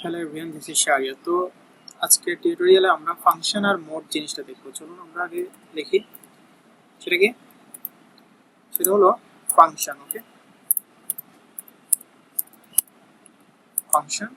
Hello everyone, this is sharia. তো আজকের টিউটোরিয়ালে আমরা ফাংশন আর মোড জিনিসটা দেখবো। চলুন আমরা আগে দেখি সেটা কি। সেটা হলো function. Okay, function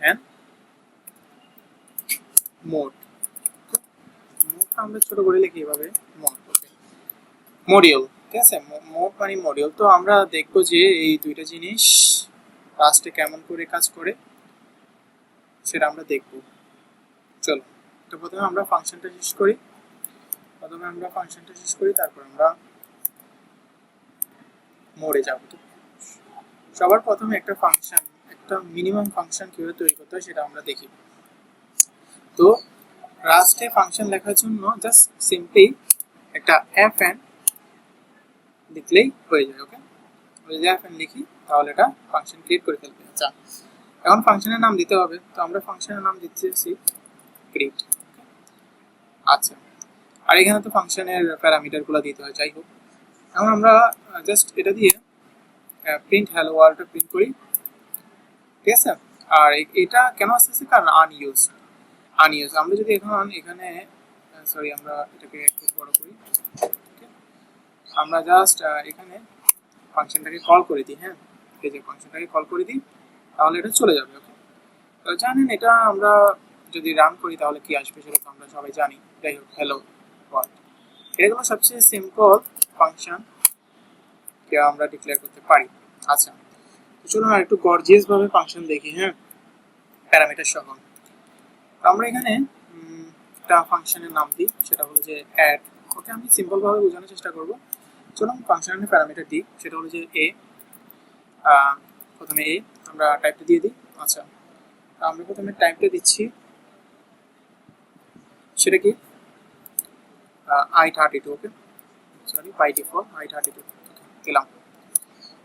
and mode. মোডটা আমরা ছোট করে লিখি এভাবে, মোড। ওকে, মডিউল। ঠিক আছে, মোড মানে মডিউল। তো আমরা দেখবো যে এই দুইটা জিনিস লাস্টে কেমন করে কাজ করে সেটা আমরা দেখবো। চলো, তো প্রথমে আমরা ফাংশনটা শেষ করি। তারপর আমরা মোডে যাবো। তো সবার প্রথমে একটা মিনিমাম ফাংশন কিভাবে তৈরি করতে হয় সেটা আমরা দেখি। তো রাস্টে ফাংশন লেখার জন্য জাস্ট সিম্পলি একটা এফ এন লিখলেই হয়ে যায়। ওকে, যদি এফ এন লিখি তাহলে এটা ফাংশন ক্রিয়েট করে ফেলবে। আচ্ছা, এখন ফাংশনের নাম দিতে হবে। তো আমরা ফাংশনের নাম দিচ্ছি ক্রিয়েট। আচ্ছা, আর এখানে তো ফাংশনের প্যারামিটারগুলো দিতে হয়। যাই হোক, এখন আমরা জাস্ট এটা দিয়ে প্রিন্ট হ্যালো ওয়ার্ল্ডটা প্রিন্ট করি। ঠিক আছে, আর এটা কেন আসতেছে কারণ আনইউজ। আমরা যদি এখানে সরি, আমরা এটাকে একটু বড় করি। আমরা জাস্ট এখানে ফাংশনটাকে কল করে দিই। হ্যাঁ, এই যে ফাংশনটাকে কল করে দিই তাহলে এটা চলে যাবে। ওকে, তো জানেন এটা আমরা যদি রান করি তাহলে কি আসবে সেটা তো আমরা সবাই জানি। যাই হোক, হ্যালো ওয়ার্ল্ড, এটা হলো সবচেয়ে সিম্পল ফাংশন কে আমরা ডিক্লেয়ার করতে পারি। আচ্ছা, তো চলুন আর একটু গর্জিয়াস ভাবে ফাংশন দেখি। হ্যাঁ, প্যারামিটার সহ আমরা এখানে একটা ফাংশনের নাম দিই, সেটা হলো যে অ্যাড। ওকে, আমি সিম্পল ভাবে বোঝানোর চেষ্টা করব। চলুন ফাংশনের প্যারামিটার দিই, সেটা হলো যে এ। প্রথমে এ আমরা টাইপটা দিয়ে দিই। আচ্ছা, আমরা প্রথমে টাইপটা দিচ্ছি, সেটা কি i32। Okay, sorry, by default i32 দিলাম।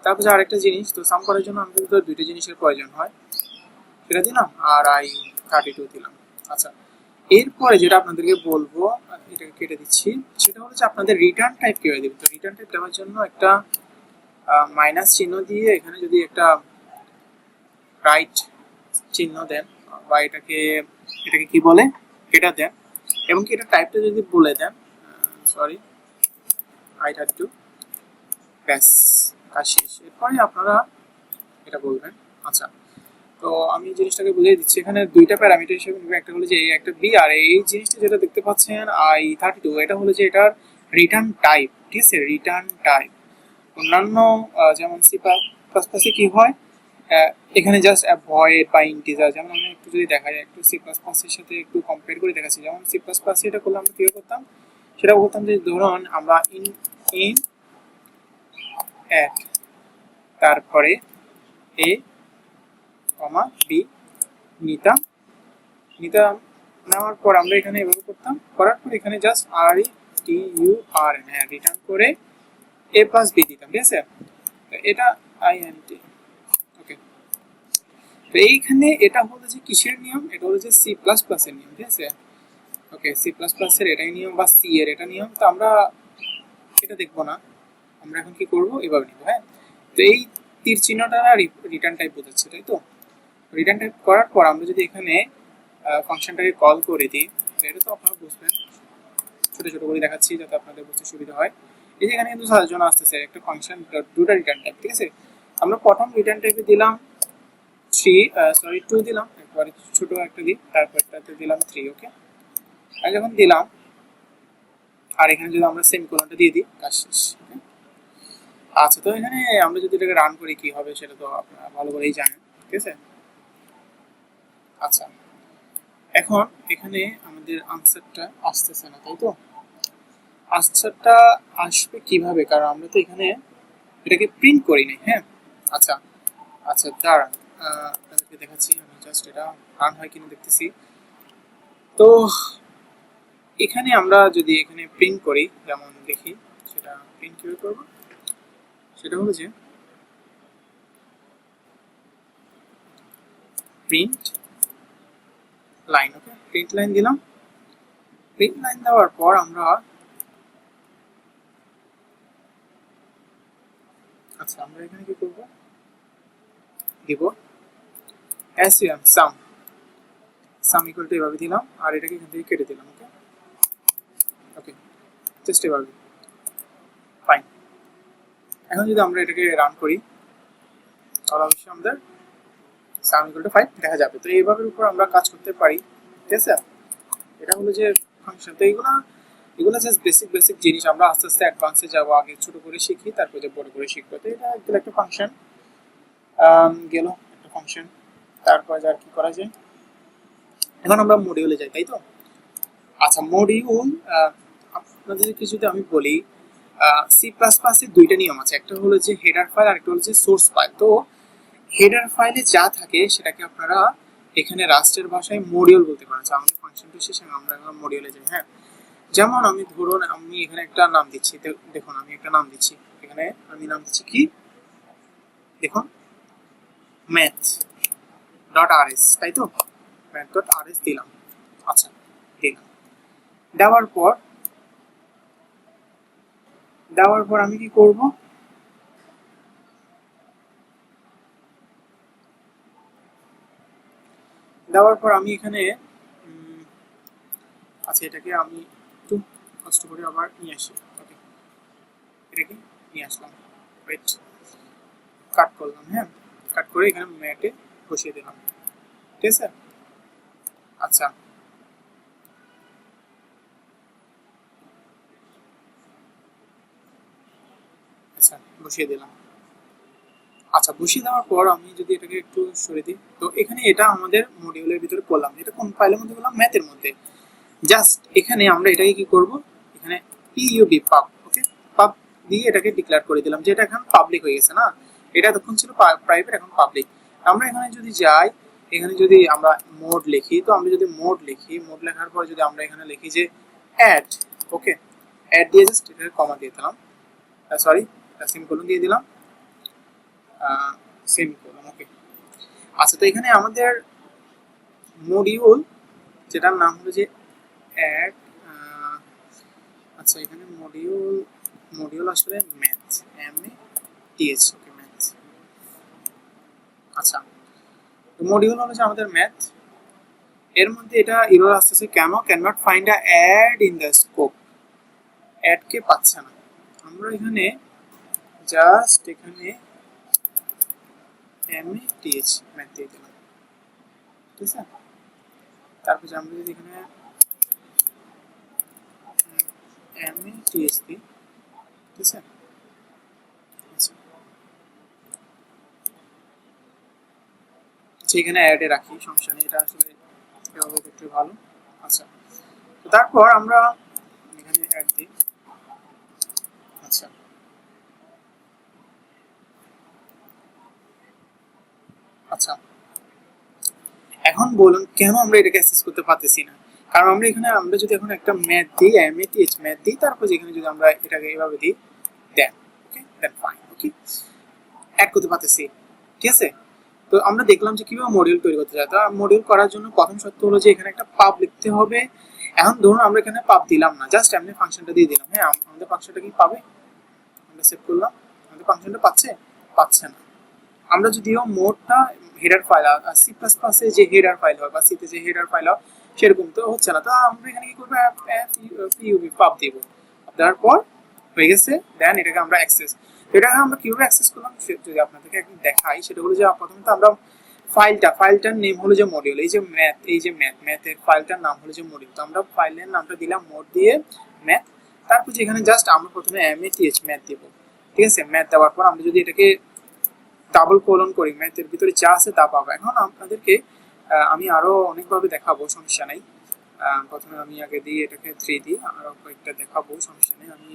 তারপর আরেকটা জিনিস, তো সাম করার জন্য আমাদের তো দুইটা জিনিসের প্রয়োজন হয়, সেটা দিলাম আর i32 দিলাম। আচ্ছা, এরপরে যেটা আপনাদেরকে বলবো, এটাকে কেটে দিচ্ছি, সেটা হলো যে আপনাদের রিটার্ন টাইপ কিভাবে দেবেন। তো রিটার্ন টাইপ দেওয়ার জন্য একটা মাইনাস চিহ্ন দিয়ে এখানে যদি একটা রাইট চিহ্ন দেন বা এটাকে কি বলে এটা দেন, এবং কি এটা টাইপটা যদি বলে দেন, সরি i32, ব্যাস কাজ শেষ। এরপরে আপনারা এটা বলবেন। আচ্ছা, তো আমি জিনিসটাকে বুঝিয়ে দিচ্ছি। এখানে দুইটা প্যারামিটার হিসেবে নিবে, একটা হলো যে এই একটা বি, আর এই জিনিসটা যেটা দেখতে পাচ্ছেন i32, এটা হলো যে এটার রিটার্ন টাইপ। ঠিক আছে, রিটার্ন টাইপ। অন্যান্য যেমন সি প্লাস প্লাসে কি হয়, এখানে জাস্ট ভয়েড বা ইন্টিজার। যেমন আমি একটু যদি দেখা যায়, একটু সি প্লাস প্লাসের সাথে একটু কম্পেয়ার করে দেখাচ্ছি। যেমন সি প্লাস প্লাসে এটা করলে আমরা কি করতাম, সেটা বলতাম যে ধরুন আমরা ইন অ্যাড, তারপরে এ কমা বি নিতাম। নেওয়ার পর আমরা এখানে এভাবে করতাম, করার পর এখানে জাস্ট RETURN, হ্যাঁ, রিটার্ন করে এ প্লাস বি দিতাম। ঠিক আছে, এটা INT। ওকে, তো এইখানে এটা হলো যে কিসের নিয়ম, এটা হলো যে সি প্লাস প্লাস এর নিয়ম। ঠিক আছে, ওকে, সি প্লাস প্লাস এর এটাই নিয়ম, বা সি এর এটা নিয়ম। তো আমরা এটা দেখবো না, আমরা এখন কি করবো, এভাবে নিবো। হ্যাঁ, তো এই তীর চিহ্নটা রিটার্ন টাইপ বোঝাচ্ছে, তাই তো। রিটার্ন টাইপ করার পর আমরা যদি এখানে ফাংশনটাকে কল করে দিই, তো এটা তো আপনারা বুঝবেন, ছোট ছোট করে দেখাচ্ছি যাতে আপনাদের বুঝতে সুবিধা হয়। এই যে এখানে কিন্তু সাজানো আসতেছে একটা ফাংশন, দুটো রিটার্ন টাইপ। ঠিক আছে, আমরা প্রথম রিটার্ন টাইপে দিলাম 2 দিলাম, একবারে ছোট একটা দিই, তারপরটাতে দিলাম 3। ওকে, আর যখন দিলাম, আর এখানে যদি আমরা সেমিকোলনটা দিয়ে দিই, কাজ শেষ। আচ্ছা, তো এখানে আমরা যদি এটাকে রান করি কি হবে সেটা তো আপনারা ভালো করেই জানেন। ঠিক আছে, আচ্ছা, এখন এখানে আমাদের আনসারটা আসতেছে না, তাই তো। আনসারটা আসবে কিভাবে, কারণ আমরা তো এখানে এটাকে প্রিন্ট করি নাই। হ্যাঁ, আচ্ছা আচ্ছা, দাঁড়ান, আপনাদেরকে দেখাচ্ছি। আমি জাস্ট এটা রান হয় কিনা দেখতেছি। তো এখানে আমরা যদি এখানে প্রিন্ট করি, যেমন দেখি সেটা প্রিন্ট কিভাবে করবো, সেটা হলো যে প্রিন্ট লাইন। ওকে, প্রিন্ট লাইন দিলাম। প্রিন্ট লাইন দেওয়ার পর আমরা আচ্ছা, আমরা এখানে কি করব, দিব sum, সাম ইকুয়াল টু এভাবে দিলাম আর এটাকে এখান থেকে কেটে দিলাম। ওকে ওকে জাস্ট এভাবে ফাইন। এখন যদি আমরা এটাকে রান করি তাহলে অবশ্যই আমাদের সাম ইকুয়াল টু 5 দেখা যাবে। তো এইভাবে উপর আমরা কাজ করতে পারি, ঠিক আছে। এটা হলো যে ফাংশন। তো এগুলো জাস্ট বেসিক জিনিস, আমরা আস্তে আস্তে অ্যাডভান্সে যাবো, আগে ছোট করে শিখি তারপর যে বড় করে শিখবো। তো এটা একদম একটা ফাংশন গেল একটা ফাংশন। তারপর আর কি করা যায়, এখন আমরা মডিউলে যাই, তাই তো। আচ্ছা মডিউল আপনাদেরকে যদি আমি বলি সি প্লাস প্লাসের দুইটা নিয়ম আছে, একটা হলো যে হেডার ফাইল আর একটা হলো যে সোর্স ফাইল। তো হেডার ফাইলে যা থাকে সেটাকে আপনারা এখানে রাস্টের ভাষায় মডিউল বলতে পারেন। আমাদের ফাংশনটা শেষে আমরা এখন মডিউলে যাই। হ্যাঁ, যেমন আমি ধরুন আমি এখানে একটা নাম দিচ্ছি, দেখুন আমি একটা নাম দিচ্ছি, এখানে আমি নাম দিচ্ছি কি, দেখুন ম্যাথ ডট আর এস, তাই তো, ম্যাথ ডট আর এস দিলাম। আচ্ছা দিলাম, দেওয়ার পর আমি কি করব, দেওয়ার পর আমি এখানে আচ্ছা এটাকে আমি একটু কষ্ট করে আবার নিয়ে আসি। ওকে এটাকে নিয়ে আসলাম, ওয়েট, কাট করলাম। হ্যাঁ, কাট করে এখানে ম্যাটে বসিয়ে দিলাম, ঠিক আছে। আচ্ছা আচ্ছা বসিয়ে দিলাম। আচ্ছা বসিয়ে দেওয়ার পর আমি যদি এটাকে একটু সরিয়ে দিই, তো এখানে এটা আমাদের মডিউলের ভিতরে করলাম। এটা কোন ফাইলের মধ্যে করলাম, ম্যাথের মধ্যে। জাস্ট এখানে আমরা এটাকে কি করব, এখানে পিইউবি পাব, ওকে পাব দিয়ে এটাকে ডিক্লেয়ার করে দিলাম যে এটা এখন পাবলিক হয়ে গেছে না, এটা তখন ছিল প্রাইভেট, এখন পাবলিক। আমরা এখানে যদি যাই, এখানে যদি আমরা মোড লিখি, তো আমরা যদি মোড লিখি, মোড লেখার পর যদি আমরা এখানে লিখি যে অ্যাড, ওকে অ্যাড দিয়ে জাস্ট এটাকে কমা দিয়ে দিলাম, সরি সেমিকোলন দিয়ে দিলাম, সেমিকোলন। ওকে আচ্ছা, তো এখানে আমাদের মডিউল যেটার নাম হলো যে অ্যাড, আচ্ছা এখানে মডিউল আসলে math, M A T H, okay math. আচ্ছা তো মডিউল হলো যে আমাদের ম্যাথ, এর মধ্যে এটা এরর আসতেছে কেন, can not find a add in the scope, add কে পাচ্ছে না। আমরা এখানে জাস্ট এখানে M A T H math দিয়ে দিলাম, ঠিক আছে। তারপর আমরা যদি এখানে এম এ টি এইচ দিই, ঠিক আছে। সেখানে অ্যাডে রাখি, সমস্যা নেই, এটা আসলে এভাবে একটু ভালো। আচ্ছা তো তারপর আমরা এখানে অ্যাড দিই। আচ্ছা আচ্ছা এখন বলুন কেন আমরা এটাকে অ্যাক্সেস করতে পারতেছি না, কারণ আমরা এখানে আমরা যদি এখন একটা ম্যাথ দিই, M A T H math দিই, তারপর যেখানে যদি আমরা এটাকে এইভাবে দিই, দেন ওকে দেন ফাইন, ওকে অ্যাড করতে পারতেছি, ঠিক আছে। তো আমরা দেখলাম যে কিভাবে মডিউল তৈরি করতে যায়। তো মডিউল করার জন্য প্রথম শর্ত হলো যে এখানে একটা পাব লিখতে হবে। এখন ধরুন আমরা এখানে পাব দিলাম না, জাস্ট এমনি ফাংশনটা দিয়ে দিলাম। হ্যাঁ, আমাদের ফাংশনটা কি পাবে, আমরা সেভ করলাম, আমাদের ফাংশনটা পাচ্ছে না। আমরা যদিও মোডটা হেডার ফাইল, সি প্লাস প্লাসে যে হেডার ফাইল হয় বা সিতে যে হেডার ফাইল হয় সেরকম তো হচ্ছে না। তো আমরা এখানে কি করবো, পিইউবি পাব দিব, দেওয়ার পর হয়ে গেছে। দেন এটাকে আমরা অ্যাক্সেস, এটাকে আমরা কিভাবে অ্যাক্সেস করলাম যদি আপনাদেরকে একদম দেখাই, সেটা হলো যে প্রথমত আমরা ফাইলটার নেম হলো যে মডিউল, এই যে ম্যাথ, এই যে ম্যাথের ফাইলটার নাম হলো যে মডিউল। তো আমরা ফাইলের নামটা দিলাম মোড দিয়ে ম্যাথ, তারপর যেখানে জাস্ট আমরা প্রথমে M A T H math দিব, ঠিক আছে। ম্যাথ দেওয়ার পর আমরা যদি এটাকে ডাবল কোলন করি, ম্যাথের ভিতরে যা আছে তা পাবো। এখন আপনাদেরকে আমি আরো অনেকভাবে দেখাবো, সমস্যা নাই। প্রথমে আমি আগে দিই এটাকে 3 দিই, আরো কয়েকটা দেখাবো, সমস্যা নেই। আমি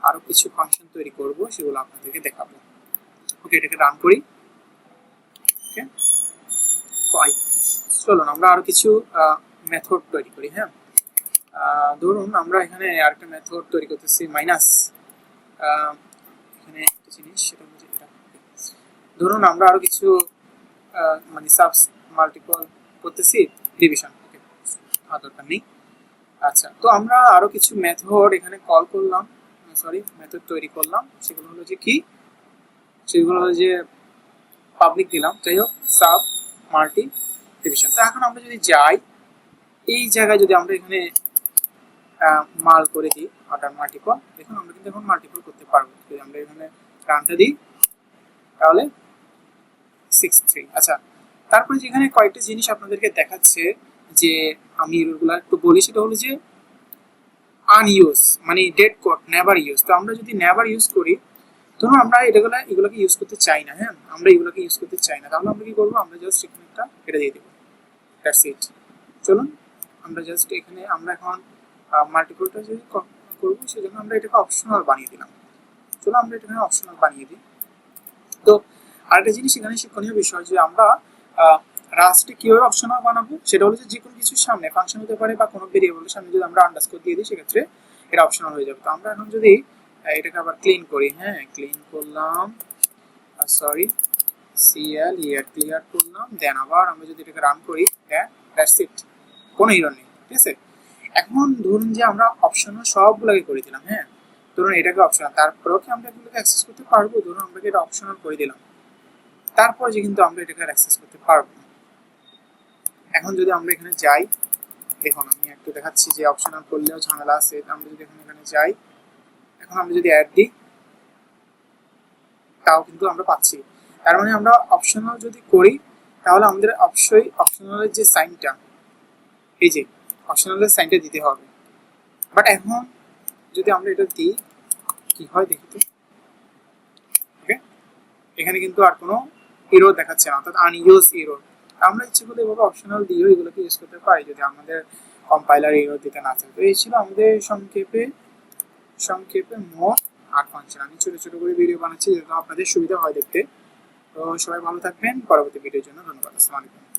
আরো কিছু ফাংশন তৈরি করব, সেগুলো আপনাদেরকে দেখাবো। ওকে এটাকে রান করি। ওকে ফাইন, চলুন আমরা আরো কিছু মেথড তৈরি করি। হ্যাঁ, ধরুন আমরা এখানে আরেকটা মেথড তৈরি করতেছি, মাইনাস, এখানে একটা জিনিস সেটা হচ্ছে এটা। ধরুন আমরা আরো কিছু মানে সাবস মাল্টিপল করতেছি, ডিভিশন, ওকে আর দরকার নেই। আচ্ছা তো আমরা আরো কিছু মেথড এখানে কল করলাম, সরি মেথড তৈরি করলাম, সেগুলো হলো যে কি, সেগুলো হলো যে পাবলিক দিলাম, যাই হোক সাব মাল্টি ডিভিশন। তো এখন আমরা যদি যাই এই জায়গায় যদি আমরা এখানে মাল করে দিই অর্ডার মাল্টিপল, দেখুন আমরা কিন্তু এখন মাল্টিপল করতে পারবো। যদি আমরা এখানে রানটা দিই তাহলে 6-3। আচ্ছা, তারপরে যেখানে কয়েকটা জিনিস আপনাদেরকে দেখাচ্ছে যে আমি এগুলো একটু বলি, সেটা হলো যে আনইউজ মানে ডেড কোড নেভার ইউজ। তো আমরা যদি নেভার ইউজ করি, ধরুন আমরা এগুলোকে ইউজ করতে চাই না, হ্যাঁ আমরা এগুলোকে ইউজ করতে চাই না, তাহলে আমরা কি করবো, আমরা জাস্ট এখানে একটা এটা দিয়ে দেবো, দ্যাটস ইট। চলুন আমরা জাস্ট এখানে আমরা এখন মাল্টিপলটা যদি করবো সেজন্য আমরা এটাকে অপশনাল বানিয়ে দিলাম। চলো আমরা এটাকে অপশনাল বানিয়ে দিই। তো আরেকটা জিনিস এখানে শিক্ষণীয় বিষয় যে আমরা রাস্টে কিভাবে অপশনাল বানাবো, সেটা হলো যে কোনো কিছুর সামনে ফাংশন হতে পারে বা কোনো ভেরিয়েবলের সামনে যদি আমরা আন্ডারস্কোর দিয়ে দিই সেক্ষেত্রে এটা অপশনাল হয়ে যাবে। তো আমরা এখন যদি এটাকে আবার ক্লিন করি, হ্যাঁ ক্লিন করলাম, সরি ক্লিয়ার করলাম, দেন আবার আমরা যদি এটাকে রান করি, দ্যাটস ইট, কোনো এরর নেই, ঠিক আছে। এখন ধরুন যে আমরা অপশনাল সবগুলোকে করে দিলাম, হ্যাঁ ধরুন এটাকে অপশনাল, তারপরেও কি আমরা এগুলোকে অ্যাক্সেস করতে পারবো, ধরুন আমরা এটা অপশনাল করে দিলাম, তারপরে যে কিন্তু আমরা এটাকে অ্যাক্সেস করতে পারবো। এখন যদি আমরা এখানে যাই, দেখুন আমি একটু দেখাচ্ছি যে অপশনাল করলেও ঝামেলা আছে। আমরা যদি এখানে যাই, এখন আমরা যদি অ্যাড দিই তাও কিন্তু আমরা পাচ্ছি। তার মানে আমরা অপশনাল যদি করি তাহলে আমাদের অবশ্যই অপশনালের যে সাইনটা, এই যে অপশনালের সাইনটা দিতে হবে। বাট এখন যদি আমরা এটা দিই কি হয় দেখি তো, ওকে এখানে কিন্তু আর কোনো এরর দেখাচ্ছে না, অর্থাৎ আনইউজ এরর। আমরা ইচ্ছে করলে এভাবে অপশনাল দিয়েও এগুলোকে ইউজ করতে পারি যদি আমাদের কম্পাইলার এরর দিতে না থাকে। তো এই ছিল আমাদের সংক্ষেপে মোট 8 ফাংশন। আমি ছোট ছোট করে ভিডিও বানাচ্ছি যেন আপনাদের সুবিধা হয় দেখতে। তো সবাই ভালো থাকবেন, পরবর্তী ভিডিওর জন্য ধন্যবাদ। আসসালামু আলাইকুম।